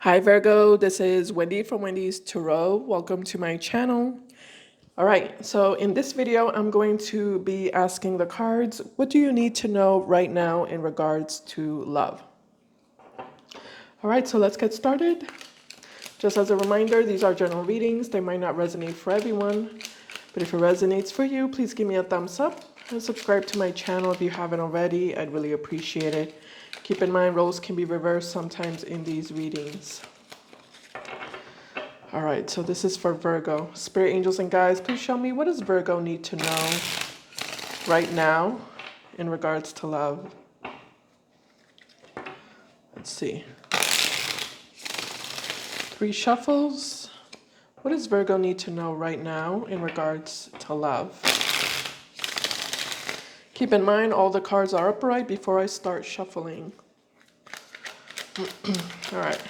Hi Virgo, this is Wendy from Wendys Tarot. Welcome to my channel. All right, so in this video, I'm going to be asking the cards, what do you need to know right now in regards to love? All right, so let's get started. Just as a reminder, these are general readings. They might not resonate for everyone, but if it resonates for you, please give me a thumbs up and subscribe to my channel if you haven't already. I'd really appreciate it. Keep in mind, roles can be reversed sometimes in these readings. All right, so this is for Virgo. Spirit angels and guides, please show me, what does Virgo need to know right now in regards to love? Let's see. 3 shuffles. What does Virgo need to know right now in regards to love? Keep in mind, all the cards are upright before I start shuffling. All right.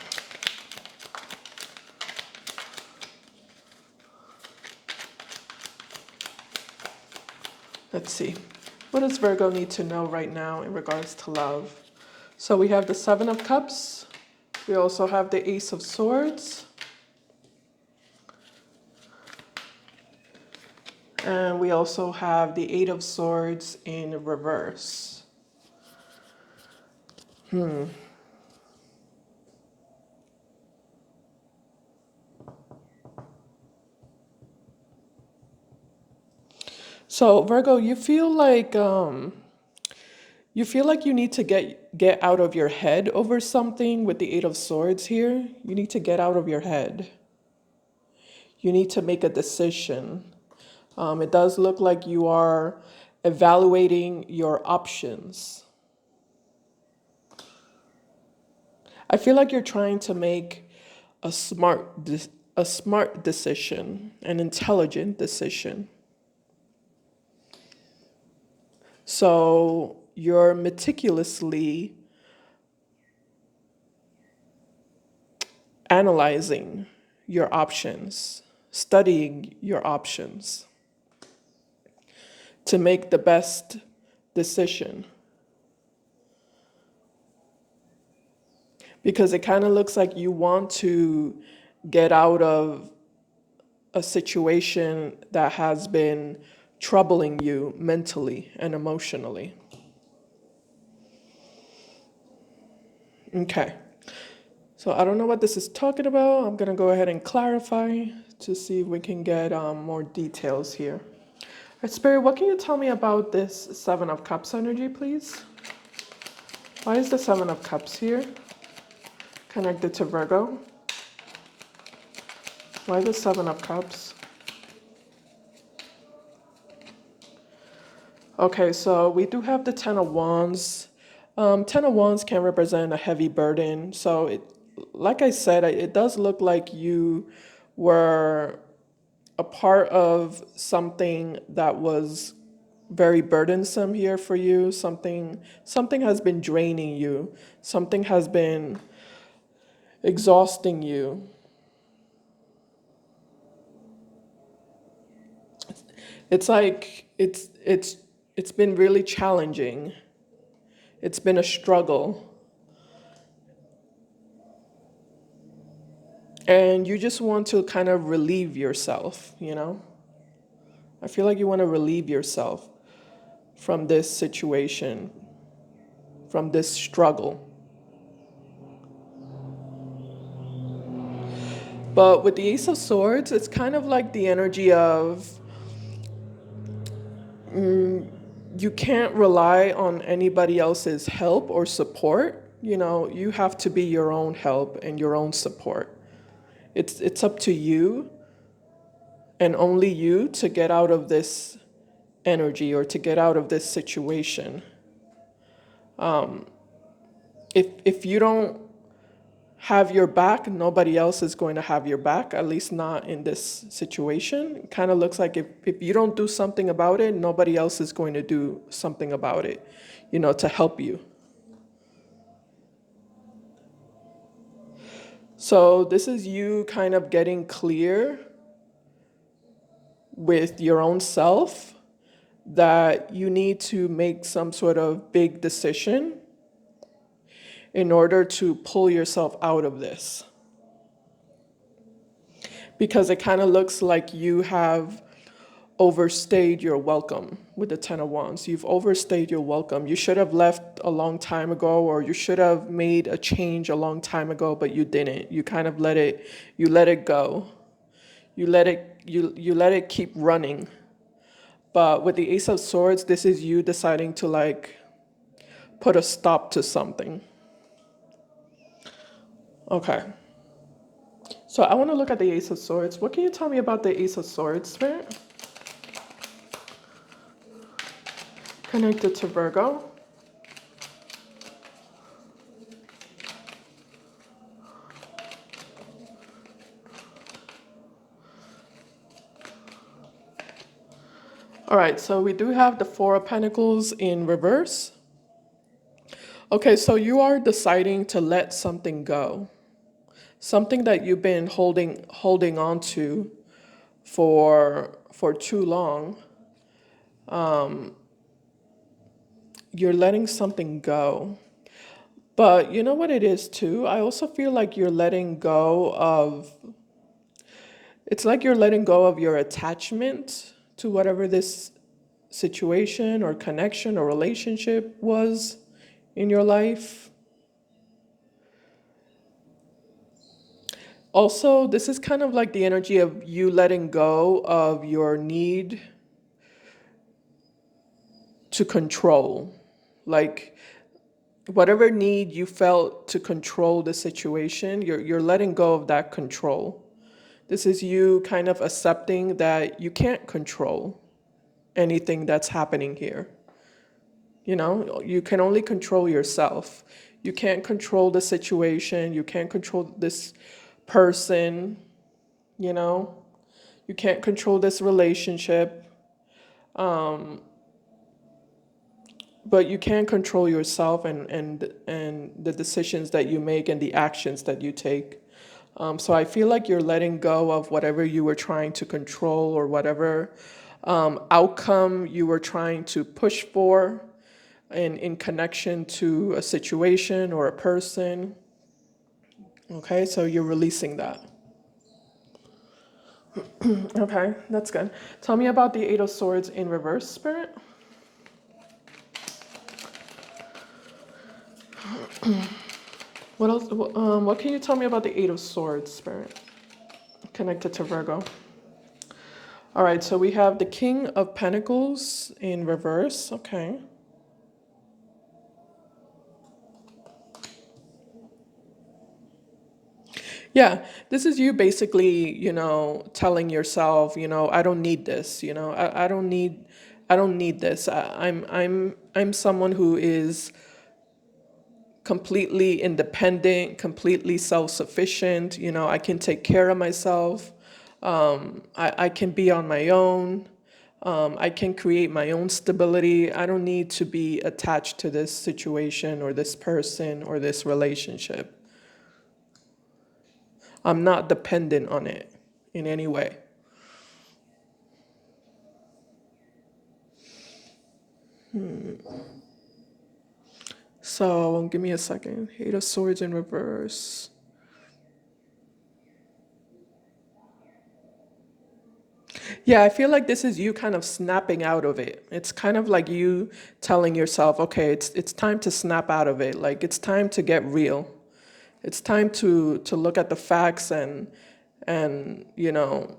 Let's see. What does Virgo need to know right now in regards to love? So we have the 7 of Cups. We also have the Ace of Swords. And we also have the 8 of Swords in reverse. So Virgo, you feel like you need to get out of your head over something with the 8 of Swords here. You need to get out of your head. You need to make a decision. It does look like you are evaluating your options. I feel like you're trying to make a smart decision, an intelligent decision. So you're meticulously analyzing your options, studying your options to make the best decision. Because it kind of looks like you want to get out of a situation that has been troubling you mentally and emotionally. Okay. So I don't know what this is talking about. I'm going to go ahead and clarify to see if we can get more details here. All right, Spirit, what can you tell me about this 7 of Cups energy, please? Why is the 7 of Cups here connected to Virgo? Why the 7 of Cups? Okay, so we do have the 10 of Wands. 10 of Wands can represent a heavy burden. So like I said, it does look like you were a part of something that was very burdensome here for you. Something has been draining you. Something has been exhausting you. It's like it's been really challenging. It's been a struggle. And you just want to kind of relieve yourself, you know? I feel like you want to relieve yourself from this situation, from this struggle. But with the Ace of Swords, it's kind of like the energy of you can't rely on anybody else's help or support. You know, you have to be your own help and your own support. It's up to you and only you to get out of this energy or to get out of this situation. If you don't have your back, nobody else is going to have your back, at least not in this situation. It kind of looks like if you don't do something about it, nobody else is going to do something about it, you know, to help you. So this is you kind of getting clear with your own self that you need to make some sort of big decision in order to pull yourself out of this. because it kind of looks like you have overstayed your welcome with the Ten of Wands. You've overstayed your welcome. You should have left a long time ago, or you should have made a change a long time ago, but you didn't. You kind of let it, you let it go. You let it keep running. But with the Ace of Swords, this is you deciding to like put a stop to something. Okay. So I want to look at the Ace of Swords. What can you tell me about the Ace of Swords, Spirit? Connected to Virgo. All right, so we do have the Four of Pentacles in reverse. Okay, so you are deciding to let something go. Something that you've been holding on to for too long. You're letting something go. But you know what it is too? I also feel like you're letting go of, it's like you're letting go of your attachment to whatever this situation or connection or relationship was in your life. Also, this is kind of like the energy of you letting go of your need to control. Like whatever need you felt to control the situation, you're letting go of that control. This is you kind of accepting that you can't control anything that's happening here. You know, you can only control yourself. You can't control the situation. You can't control this person, you know. You can't control this relationship. But you can control yourself and the decisions that you make and the actions that you take. So I feel like you're letting go of whatever you were trying to control or whatever outcome you were trying to push for in connection to a situation or a person. Okay, so you're releasing that. Okay, that's good. Tell me about the Eight of Swords in reverse, Spirit. What else? What can you tell me about the Eight of Swords, Spirit, connected to Virgo? All right, so we have the King of Pentacles in reverse. Okay. Yeah, this is you basically, you know, telling yourself, you know, I don't need this, you know, I don't need this. I'm someone who is completely independent, completely self-sufficient. You know, I can take care of myself. I can be on my own. I can create my own stability. I don't need to be attached to this situation or this person or this relationship. I'm not dependent on it in any way. So give me a second. Eight of Swords in reverse. Yeah, I feel like this is you kind of snapping out of it. It's kind of like you telling yourself, okay, it's time to snap out of it. Like it's time to get real. It's time to look at the facts and you know,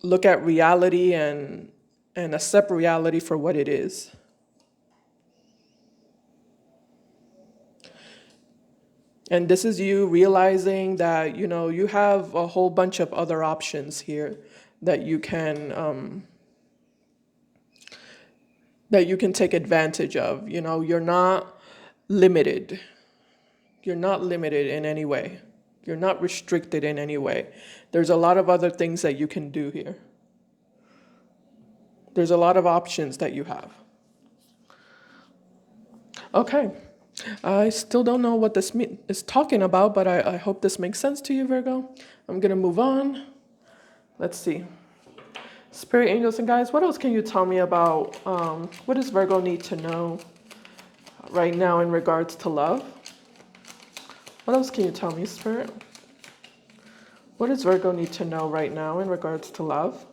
look at reality and accept reality for what it is. And this is you realizing that, you know, you have a whole bunch of other options here that you can take advantage of. You know, you're not limited. You're not limited in any way. You're not restricted in any way. There's a lot of other things that you can do here. There's a lot of options that you have. Okay. I still don't know what this is talking about, but I hope this makes sense to you, Virgo. I'm going to move on. Let's see. Spirit angels and guides, what else can you tell me about what does Virgo need to know right now in regards to love? What else can you tell me, Spirit? What does Virgo need to know right now in regards to love?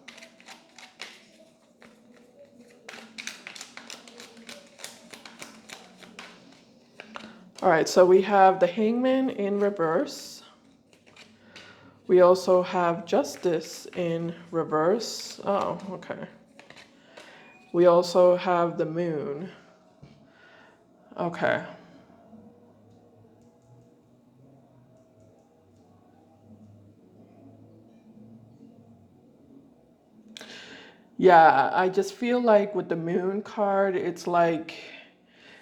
All right, so we have the Hangman in reverse. We also have Justice in reverse. Oh, okay. We also have the Moon. Okay. Yeah, I just feel like with the Moon card, it's like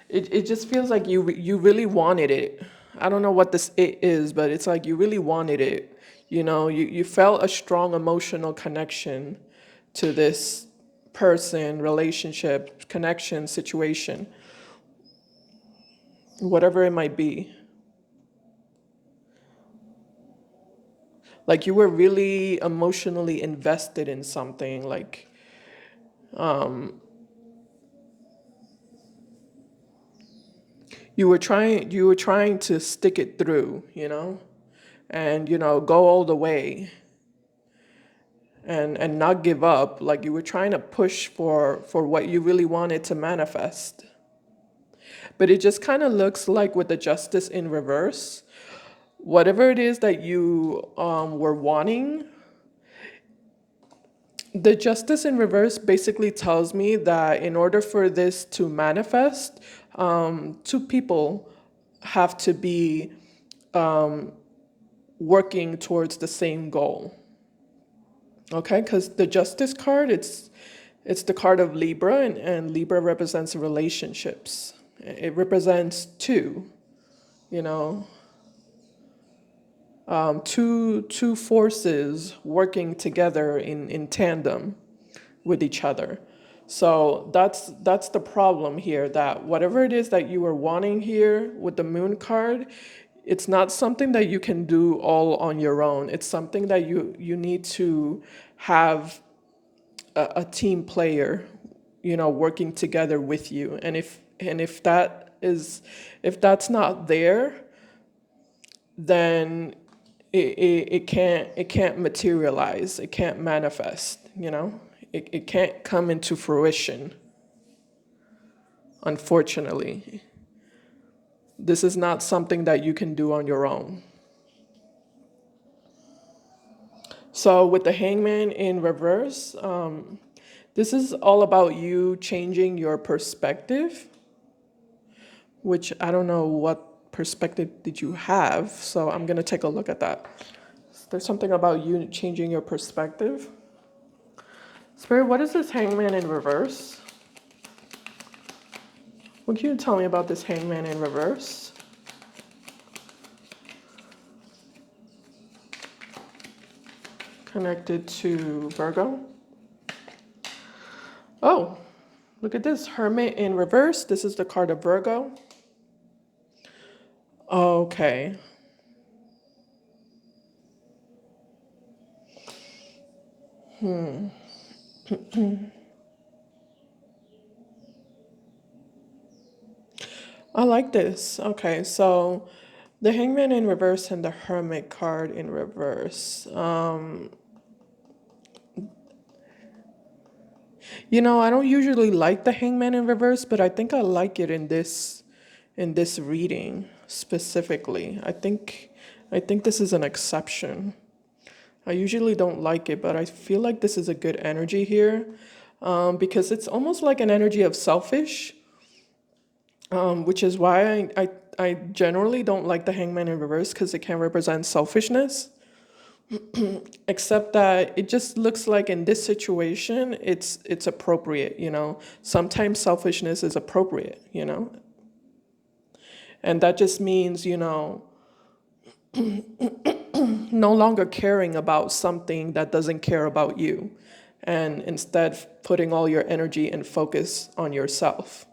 it just feels like you really wanted it. I don't know what this it is, but it's like you really wanted it. You know, you felt a strong emotional connection to this person, relationship, connection, situation, whatever it might be. Like you were really emotionally invested in something, like you were trying to stick it through, and go all the way and not give up. Like you were trying to push for what you really wanted to manifest. But it just kind of looks like with the Justice in reverse, whatever it is that you were wanting, the Justice in reverse basically tells me that in order for this to manifest, two people have to be working towards the same goal. Okay, because the Justice card, it's the card of Libra, and Libra represents relationships. It represents two, you know, two forces working together in tandem with each other. So that's the problem here, that whatever it is that you are wanting here with the Moon card, it's not something that you can do all on your own. It's something that you need to have a team player, working together with you. And if that's not there, then it can't materialize. It can't manifest. It can't come into fruition. Unfortunately, this is not something that you can do on your own. So with the Hangman in reverse, this is all about you changing your perspective, which I don't know what perspective did you have. So I'm gonna take a look at that. There's something about you changing your perspective. Spirit, what is this Hangman in reverse? What can you tell me about this Hangman in reverse? Connected to Virgo. Oh, look at this Hermit in reverse. This is the card of Virgo. Okay. I like this. Okay, so the Hangman in reverse and the Hermit card in reverse. I don't usually like the Hangman in reverse, but I think I like it in this reading specifically. I think this is an exception. I usually don't like it, but I feel like this is a good energy here, because it's almost like an energy of selfish, which is why I generally don't like the Hangman in reverse, because it can represent selfishness. Except that it just looks like in this situation, it's appropriate. Sometimes selfishness is appropriate. And that just means, no longer caring about something that doesn't care about you, and instead putting all your energy and focus on yourself.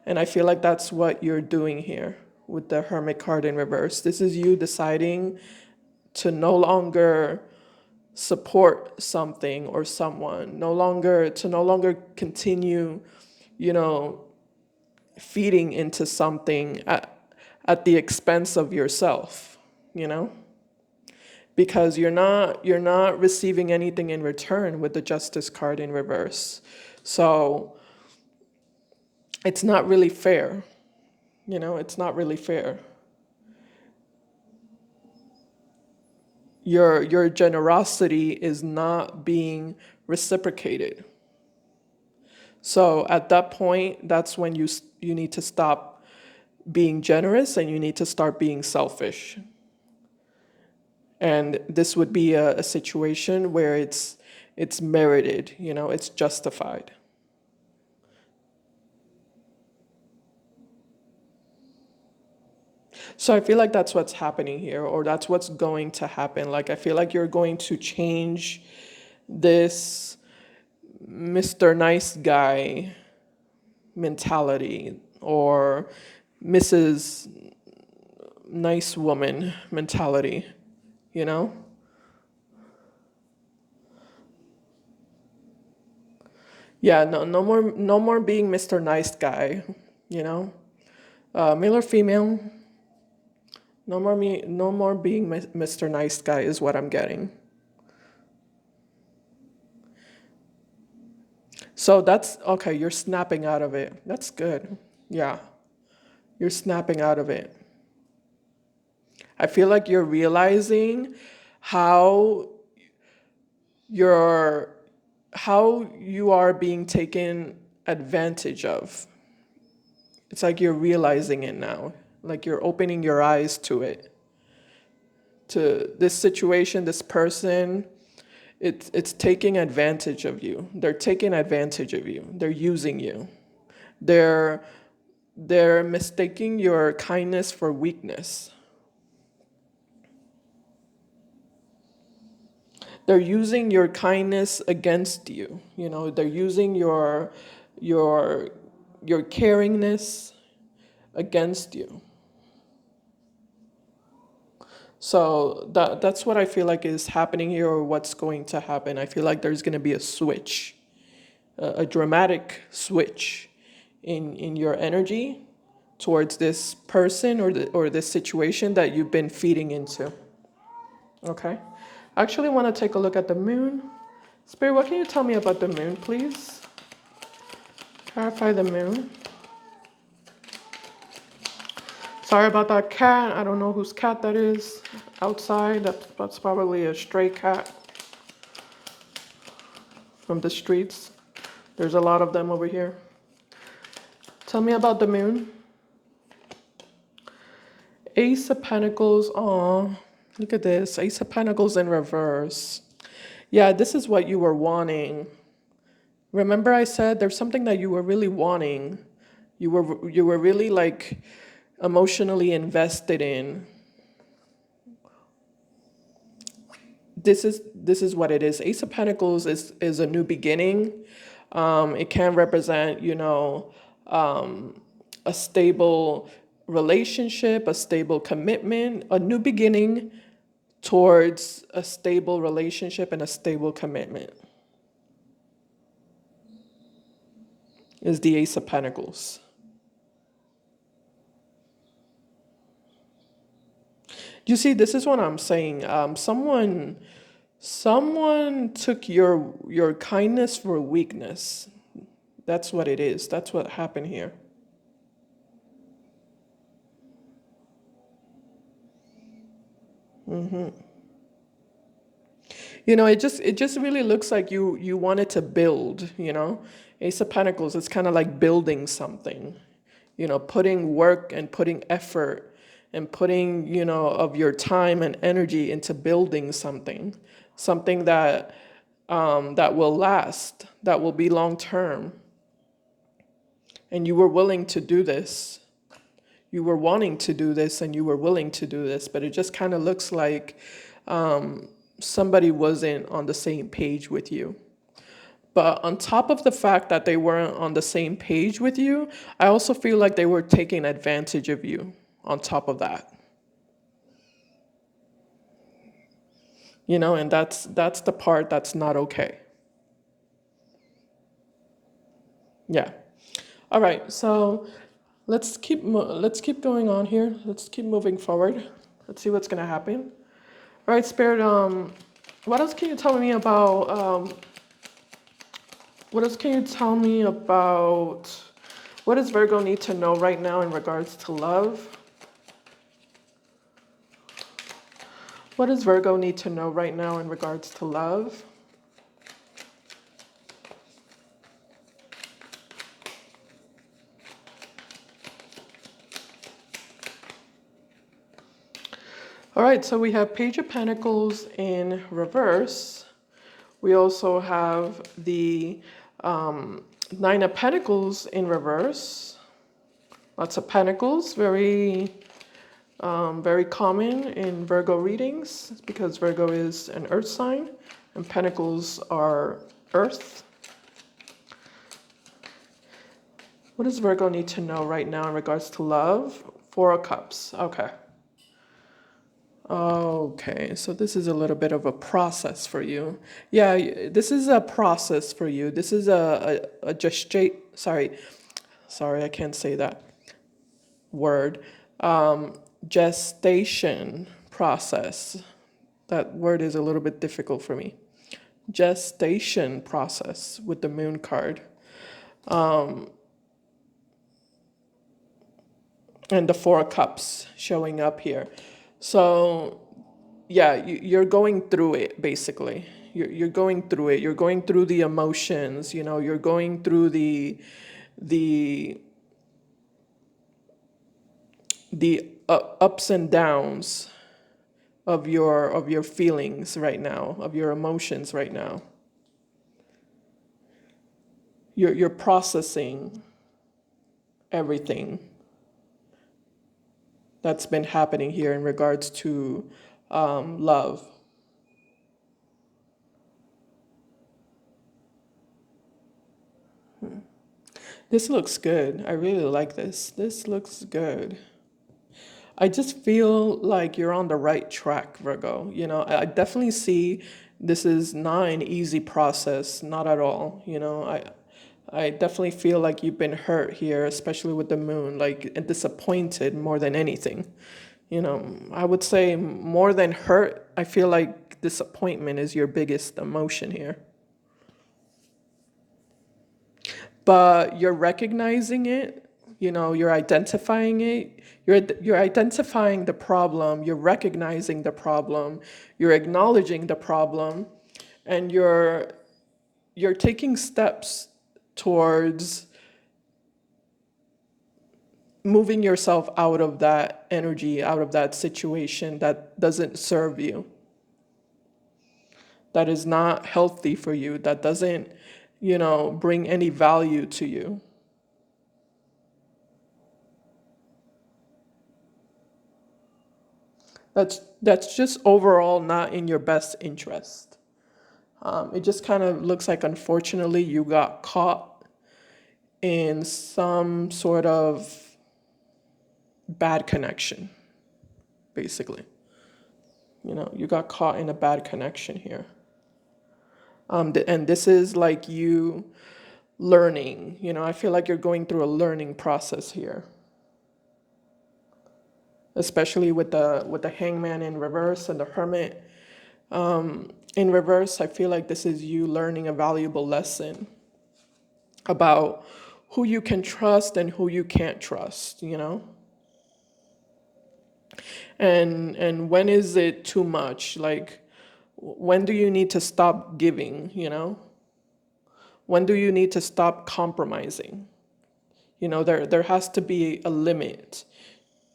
And I feel like that's what you're doing here with the Hermit card in reverse. This is you deciding to no longer support something or someone, no longer continue, you know, feeding into something at the expense of yourself, you know? because you're not receiving anything in return with the Justice card in reverse. So it's not really fair. It's not really fair. Your generosity is not being reciprocated. So at that point, that's when you need to stop being generous and you need to start being selfish. And this would be a situation where it's merited, it's justified. So I feel like that's what's happening here, or that's what's going to happen. Like I feel like you're going to change this Mr. Nice Guy mentality or Mrs. Nice Woman mentality, you know? Yeah, no more being Mr. Nice Guy, you know? Male or female, no more being Mr. Nice Guy is what I'm getting. So that's okay, you're snapping out of it. That's good. Yeah, you're snapping out of it. I feel like you're realizing how you're how you are being taken advantage of. It's like you're realizing it now. Like you're opening your eyes to it. To this situation, this person, it's taking advantage of you. They're taking advantage of you. They're using you. They're they're mistaking your kindness for weakness. They're using your kindness against you. They're using your your caringness against you. So that's what I feel like is happening here, or what's going to happen. I feel like there's going to be a switch, a dramatic switch in your energy towards this person or this situation that you've been feeding into. Okay. I actually want to take a look at the moon. Spirit, what can you tell me about the moon, please? Clarify the moon. Sorry about that cat. I don't know whose cat that is outside. That's probably a stray cat from the streets. There's a lot of them over here. Tell me about the moon. Ace of Pentacles. Oh, look at this. Ace of Pentacles in reverse. Yeah, this is what you were wanting. Remember I said there's something that you were really wanting. You were really like emotionally invested in. This is what it is. Ace of Pentacles is a new beginning. It can represent, a stable relationship, a stable commitment, a new beginning towards a stable relationship and a stable commitment is the Ace of Pentacles. You see, this is what I'm saying. Someone took your kindness for weakness. That's what it is. That's what happened here. It just really looks like you wanted to build. Ace of Pentacles, it's kind of like building something. Putting work and putting effort and putting, of your time and energy into building something. Something that will last, that will be long term. And you were willing to do this. You were wanting to do this and you were willing to do this, but it just kind of looks like somebody wasn't on the same page with you. But on top of the fact that they weren't on the same page with you, I also feel like they were taking advantage of you on top of that. And that's the part that's not okay. Yeah. All right. So let's keep going on here. Let's keep moving forward. Let's see what's going to happen. All right, Spirit, what else can you tell me about, what else can you tell me about, what does Virgo need to know right now in regards to love? What does Virgo need to know right now in regards to love? All right, so we have Page of Pentacles in reverse. We also have the Nine of Pentacles in reverse. Lots of pentacles, very common in Virgo readings because Virgo is an earth sign and pentacles are earth. What does Virgo need to know right now in regards to love? Four of Cups. Okay. Okay, so this is a little bit of a process for you. Yeah, this is a process for you. This is a sorry, I can't say that word. Gestation process. That word is a little bit difficult for me. Gestation process with the moon card. And the Four of Cups showing up here. So yeah, you're going through it basically. You're going through it. You're going through the emotions. You know, you're going through the ups and downs of your feelings right now, of your emotions right now. You're processing everything that's been happening here in regards to love. This looks good. I really like this. This looks good. I just feel like you're on the right track, Virgo. You know, I definitely see this is not an easy process, not at all. You know, I definitely feel like you've been hurt here, especially with the moon, like and disappointed more than anything. You know, I would say more than hurt, I feel like disappointment is your biggest emotion here. But you're recognizing it, you know, you're identifying it, you're identifying the problem, you're recognizing the problem, you're acknowledging the problem, and you're taking steps towards moving yourself out of that energy, out of that situation that doesn't serve you, that is not healthy for you, that doesn't, you know, bring any value to you. That's just overall not in your best interest. It just kind of looks like, unfortunately, you got caught in some sort of bad connection, basically. You know, you got caught in a bad connection here. And this is like you learning, you know, I feel like you're going through a learning process here, especially with the hangman in reverse and the hermit in reverse. I feel like this is you learning a valuable lesson about who you can trust and who you can't trust, you know? And when is it too much? Like when do you need to stop giving, you know? When do you need to stop compromising? You know, there has to be a limit.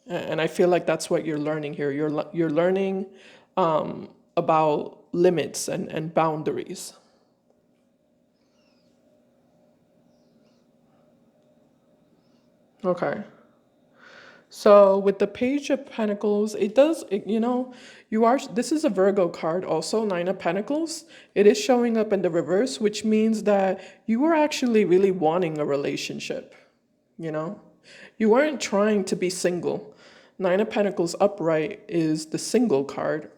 And I feel like that's what you're learning here. You're learning about limits and boundaries. Okay. So with the Page of Pentacles, you know, this is a Virgo card also, Nine of Pentacles. It is showing up in the reverse, which means that you were actually really wanting a relationship, you know? You weren't trying to be single. Nine of Pentacles upright is the single card,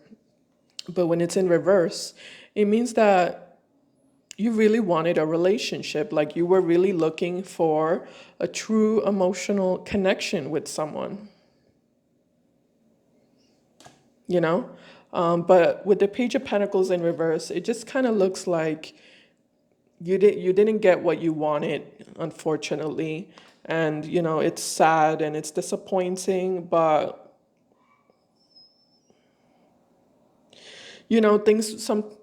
but when it's in reverse, it means that you really wanted a relationship, like you were really looking for a true emotional connection with someone, you know? But with the Page of Pentacles in reverse, it just kind of looks like you didn't get what you wanted, unfortunately. And you know, it's sad and it's disappointing, but you know,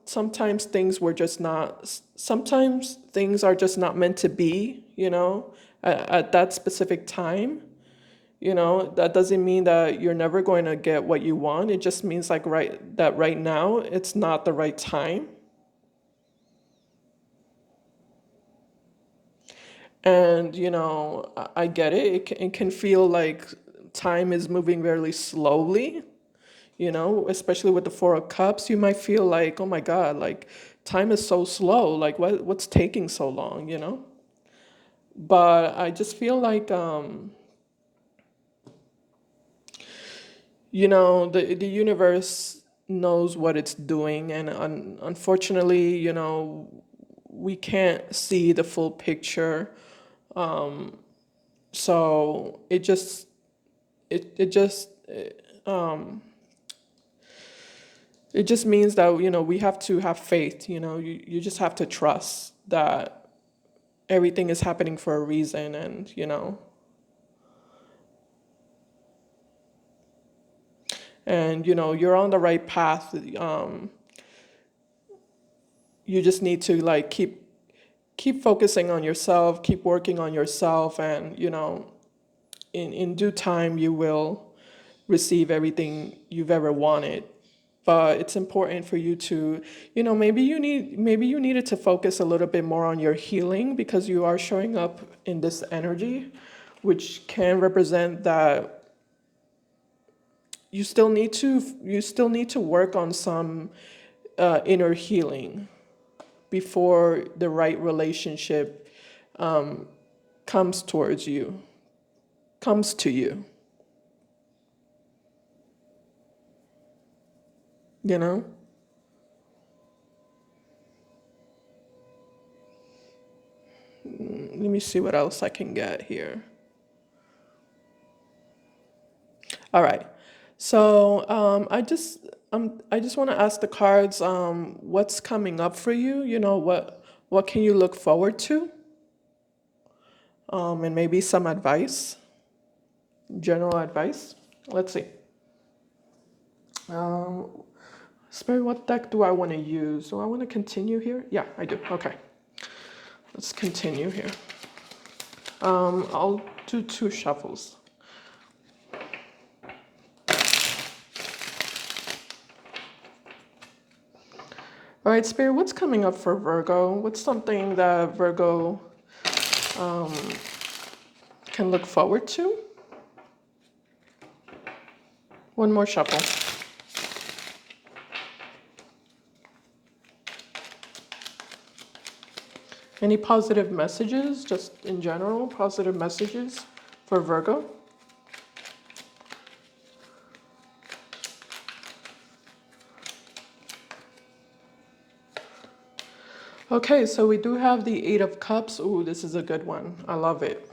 sometimes things were just not, sometimes things are just not meant to be, you know, at that specific time. You know, that doesn't mean that you're never going to get what you want. It just means like right now it's not the right time. And you know, I get it. It can feel like time is moving very slowly, you know, especially with the Four of Cups. You might feel like, oh my God, like time is so slow. Like what's taking so long, you know? But I just feel like you know, the universe knows what it's doing, and unfortunately, you know, we can't see the full picture. So it just it just means that, you know, we have to have faith. You know, you just have to trust that everything is happening for a reason, and you know, and you know, you're on the right path. You just need to like keep focusing on yourself, keep working on yourself, and you know, in due time you will receive everything you've ever wanted. But it's important for you to, you know, maybe you needed to focus a little bit more on your healing, because you are showing up in this energy, which can represent that you still need to work on some inner healing before the right relationship comes towards you, comes to you, you know? Let me see what else I can get here. All right. So I just want to ask the cards, what's coming up for you? You know, what can you look forward to? And maybe some advice, general advice. Let's see. Um, Spirit, what deck do I want to use? Do I want to continue here? Yeah, I do. Okay. Let's continue here. I'll do 2 shuffles. All right, Spirit, what's coming up for Virgo? What's something that Virgo can look forward to? One more shuffle. Any positive messages, just in general, positive messages for Virgo? Okay, so we do have the Eight of Cups. Ooh, this is a good one. I love it.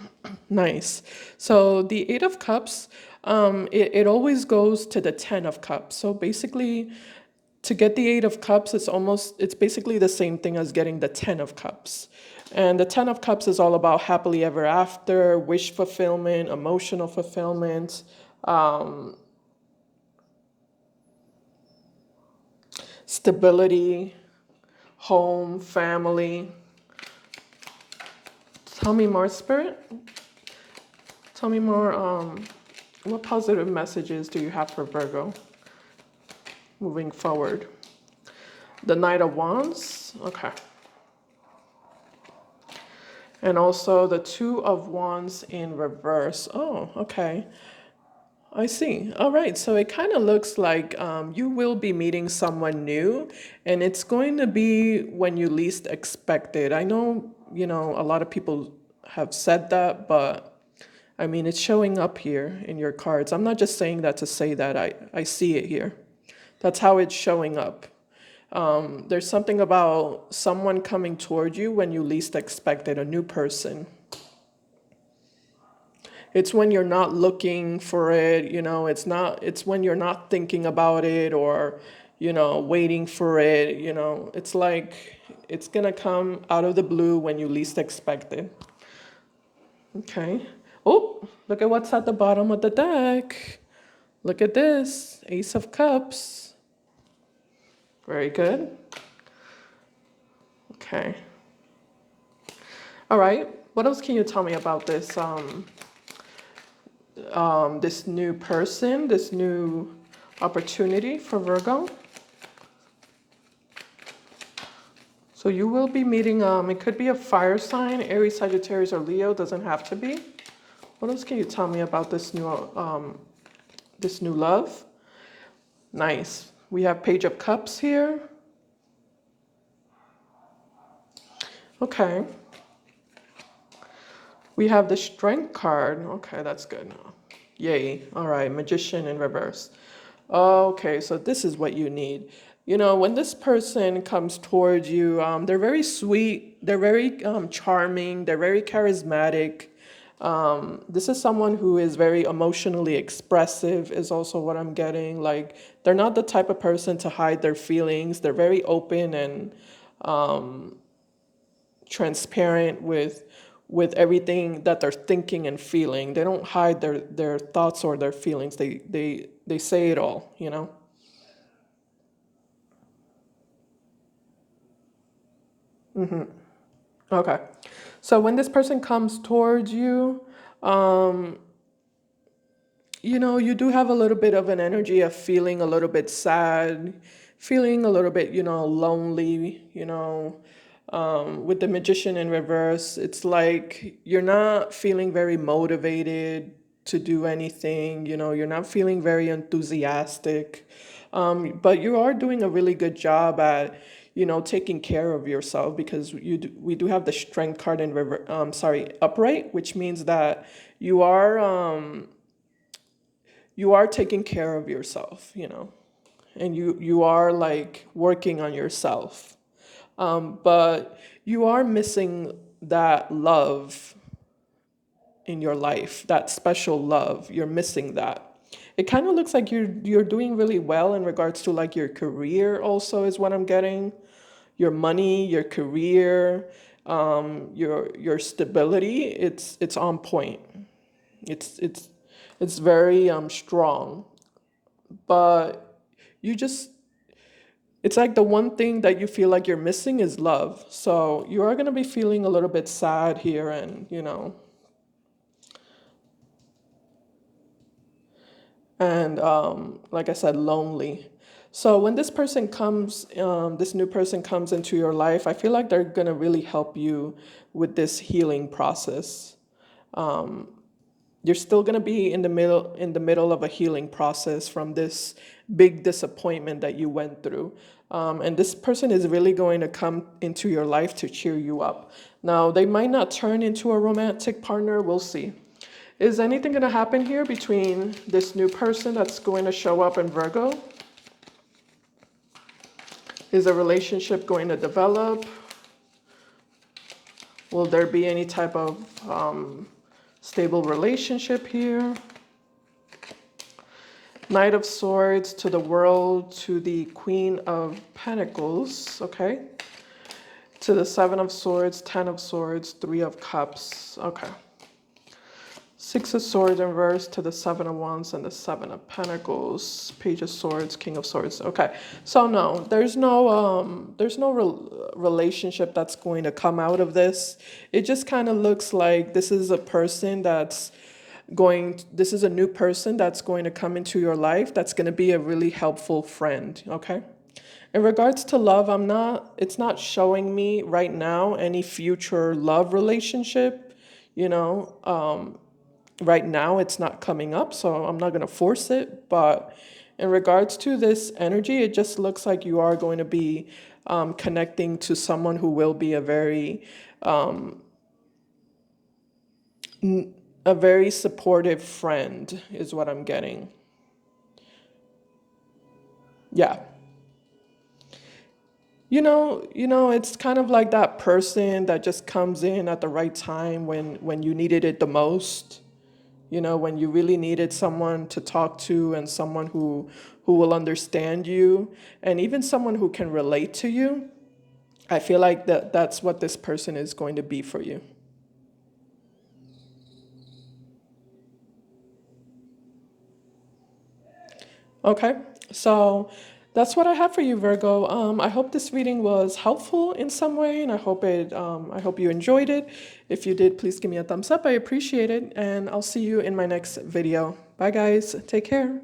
Nice. So the Eight of Cups, it always goes to the Ten of Cups. So basically, to get the Eight of Cups, it's basically the same thing as getting the Ten of Cups. And the Ten of Cups is all about happily ever after, wish fulfillment, emotional fulfillment, stability, home, family. Tell me more, Spirit. Tell me more, what positive messages do you have for Virgo moving forward? The Knight of Wands, okay. And also the Two of Wands in reverse. Oh, okay. I see. All right. So it kind of looks like you will be meeting someone new, and it's going to be when you least expect it. I know, you know, a lot of people have said that, but I mean, it's showing up here in your cards. I'm not just saying that to say that. I see it here. That's how it's showing up. There's something about someone coming toward you when you least expect it, a new person. It's when you're not looking for it, it's when you're not thinking about it or, waiting for it, it's like it's gonna come out of the blue when you least expect it. Okay. Oh, look at what's at the bottom of the deck. Look at this, Ace of Cups. Very good. Okay. All right. What else can you tell me about this new person, this new opportunity for Virgo? So you will be meeting, it could be a fire sign, Aries, Sagittarius, or Leo, doesn't have to be. What else can you tell me about this new love? Nice. We have Page of Cups here. Okay. We have the Strength card. Okay, that's good. Yay. All right, Magician in reverse. Okay, so this is what you need. When this person comes towards you, they're very sweet, they're very charming, they're very charismatic. This is someone who is very emotionally expressive, is also what I'm getting. Like, they're not the type of person to hide their feelings. They're very open and transparent with everything that they're thinking and feeling. They don't hide their thoughts or their feelings. They say it all. Okay. So when this person comes towards you, um, you do have a little bit of an energy of feeling a little bit sad, feeling a little bit, lonely, with the Magician in reverse. It's like you're not feeling very motivated to do anything, you're not feeling very enthusiastic. But you are doing a really good job at, taking care of yourself because we do have the Strength card in upright, which means that you are, you are taking care of yourself, and you are like working on yourself. But you are missing that love in your life, that special love. You're missing that. It kind of looks like you're doing really well in regards to like your career also is what I'm getting. Your money, your career, your stability, it's on point. It's very strong. But you just it's like the one thing that you feel like you're missing is love. So you are going to be feeling a little bit sad here and, like I said, lonely. So when this new person comes into your life, I feel like they're going to really help you with this healing process. You're still going to be in the middle of a healing process from this big disappointment that you went through, and this person is really going to come into your life to cheer you up. Now they might not turn into a romantic partner, we'll see. Is anything going to happen here between this new person that's going to show up in Virgo? Is a relationship going to develop? Will there be any type of stable relationship here? Knight of Swords to the World, to the Queen of Pentacles, okay? To the Seven of Swords, Ten of Swords, Three of Cups, okay. Six of Swords in reverse to the Seven of Wands and the Seven of Pentacles, Page of Swords, King of Swords. Okay, so no, there's no relationship that's going to come out of this. It just kind of looks like this is a person this is a new person that's going to come into your life that's going to be a really helpful friend, okay? In regards to love, it's not showing me right now any future love relationship, you know. Right now it's not coming up, so I'm not going to force it. But in regards to this energy, it just looks like you are going to be connecting to someone who will be a very supportive friend is what I'm getting. Yeah. It's kind of like that person that just comes in at the right time when you needed it the most. you know, when you really needed someone to talk to and someone who will understand you and even someone who can relate to you. I feel like that's what this person is going to be for you. Okay, so that's what I have for you, Virgo. I hope this reading was helpful in some way, and I hope you enjoyed it. If you did, please give me a thumbs up. I appreciate it, and I'll see you in my next video. Bye, guys. Take care.